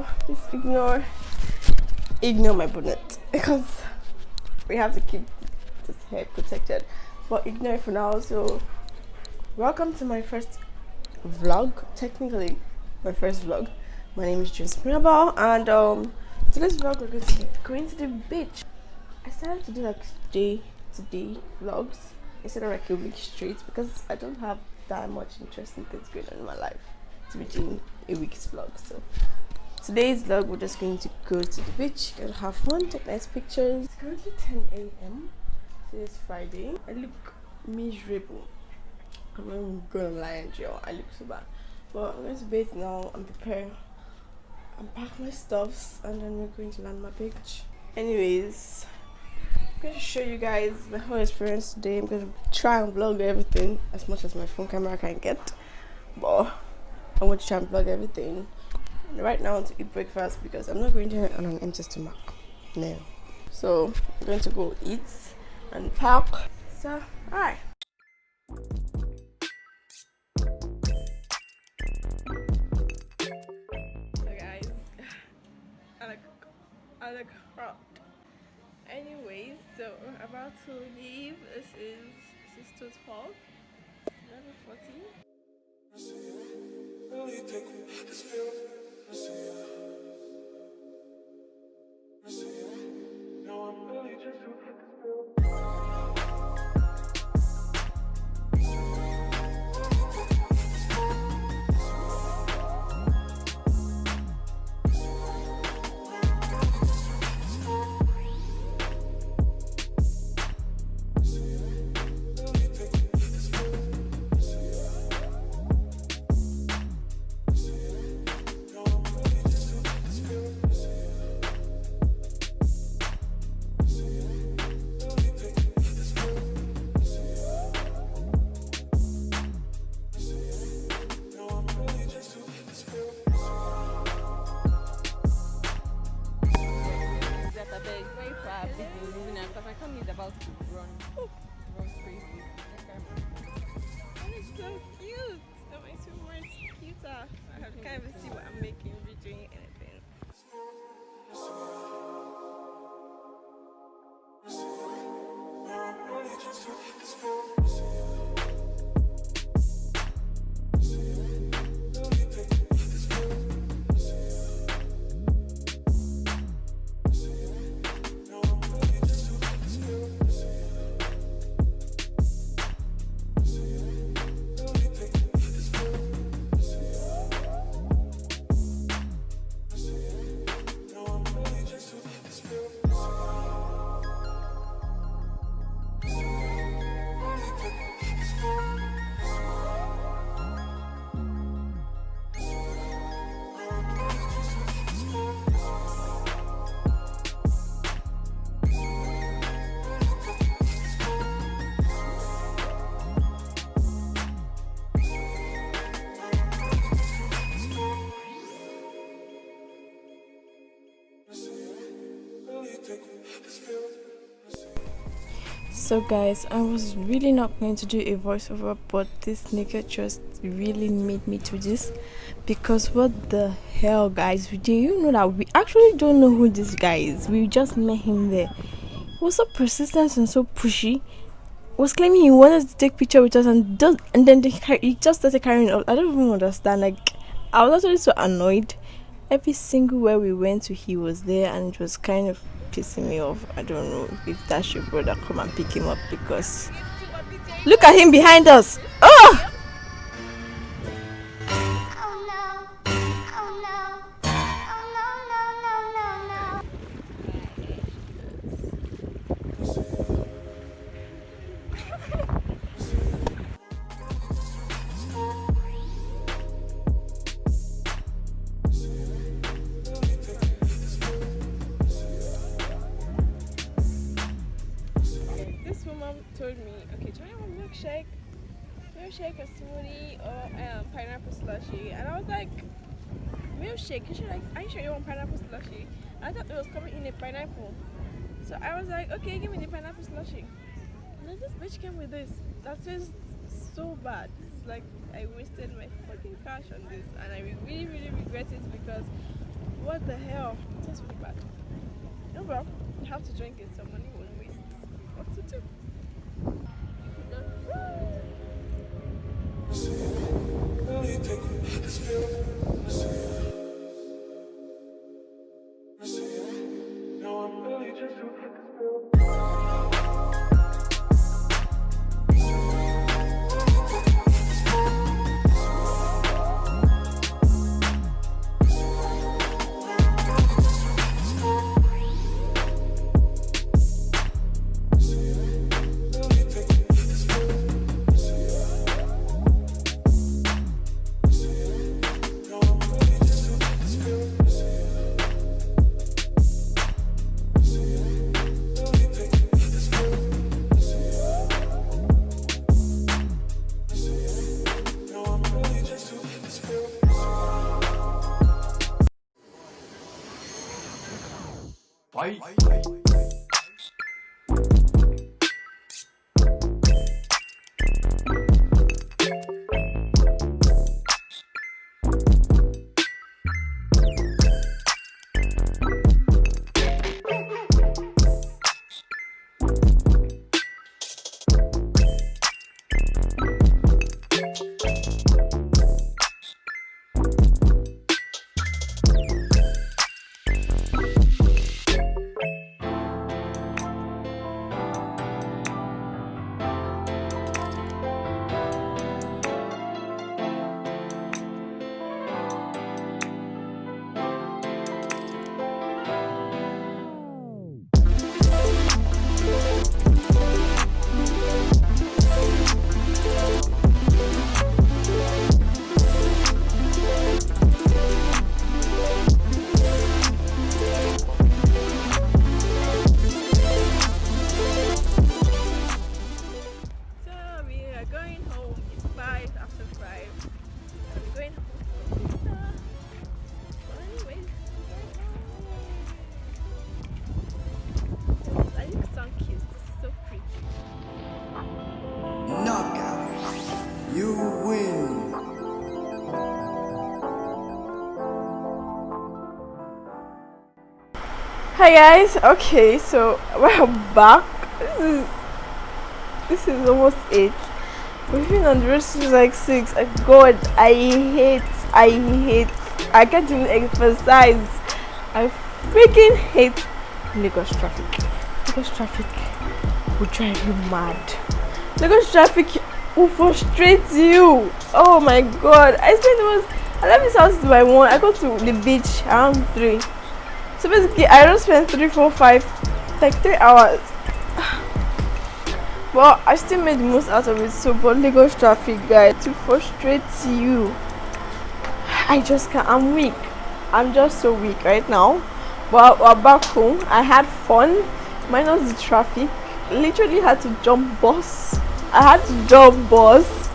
So please ignore my bonnet because we have to keep this hair protected. But ignore it for now. So welcome to my first vlog. Technically, my first vlog. My name is James Mirabal, and today's vlog we're going to be going to the beach. I started to do like day to day vlogs instead of like a week straight because I don't have that much interesting things going on in my life to be doing a week's vlog. So today's vlog we're just going to go to the beach, gonna have fun, take nice pictures. It's currently 10 a.m. Today's Friday. I look miserable. I'm not even gonna lie and jail. I look so bad. But I'm going to bathe now and prepare and pack my stuffs, and then we're going to land my beach. Anyways, I'm going to show you guys my whole experience today. I'm going to try and vlog everything as much as my phone camera can get, but I want to try and vlog everything. And right now I want to eat breakfast because I'm not going to on an empty stomach. No. So I'm going to go eat and pack. So alright. So guys, I look cropped. Anyways, so we're about to leave. This is 2:12. 11:14. About to run crazy. And it's so cute. That makes me more cuter. I can't even see what I'm making, if you're doing anything. So guys, I was really not going to do a voiceover, but this nigga just really made me to this, because what the hell, guys, do you know that we actually don't know who this guy is? We just met him there. He was so persistent and so pushy. Was claiming he wanted to take picture with us, and then he just started carrying on. I don't even understand. Like, I was actually so annoyed. Every single where we went to, he was there, and it was kind of pissing me off. I don't know if that's your brother, come and pick him up, because look at him behind us. Oh! Told me, okay, do you want a milkshake? Milkshake, a smoothie, or pineapple slushy? And I was like, milkshake? Are you sure you want pineapple slushy? I thought it was coming in a pineapple. So I was like, okay, give me the pineapple slushy. And then this bitch came with this. That tastes so bad. This is like, I wasted my fucking cash on this. And I really, really regret it, because What the hell? That's really bad. No, bro. You have to drink it. So money won't waste. What to do? Bye. You win. Hi guys. Okay, so we're back. This is almost 8. We've been on the road since like 6. God, I can't even emphasize. I freaking hate Lagos traffic. Lagos traffic will drive you mad. Lagos traffic will frustrate you. Oh my god. I left this house by 1. I go to the beach around 3. So basically I don't spend 3, 4, 5, like 3 hours. But I still made the most out of it. So but Lagos traffic, guys, to frustrate you. I just can't. I'm weak. I'm just so weak right now. But we're back home. I had fun. Minus the traffic. Literally had to jump bus. I had to jump bus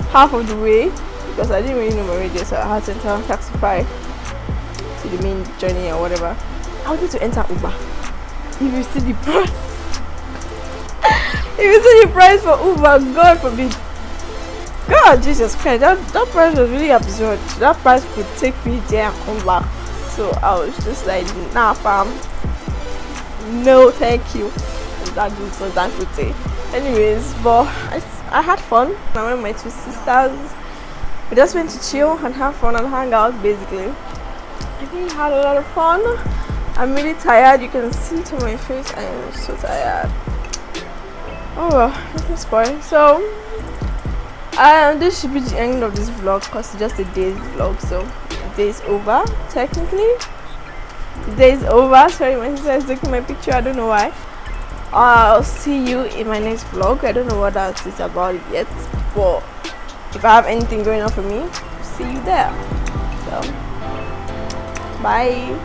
half of the way because I didn't really know my radio, so I had to enter Taxify to the main journey or whatever. I wanted to enter Uber. If you see the price, if you see the price for Uber, God forbid. God, Jesus Christ, that price was really absurd. That price could take me there and come back. So I was just like, nah, fam. No, thank you. That dude was that good day. Anyways, but I had fun. I went with my 2 sisters. We just went to chill and have fun and hang out, basically. I really had a lot of fun. I'm really tired. You can see it on my face. I am so tired. Oh well, nothing spoil. So this should be the end of this vlog because it's just a day's vlog. So the day is over technically. The day is over. Sorry, my sister is taking my picture. I don't know why. I'll see you in my next vlog. I don't know what else is about it yet, but if I have anything going on for me, see you there. So bye.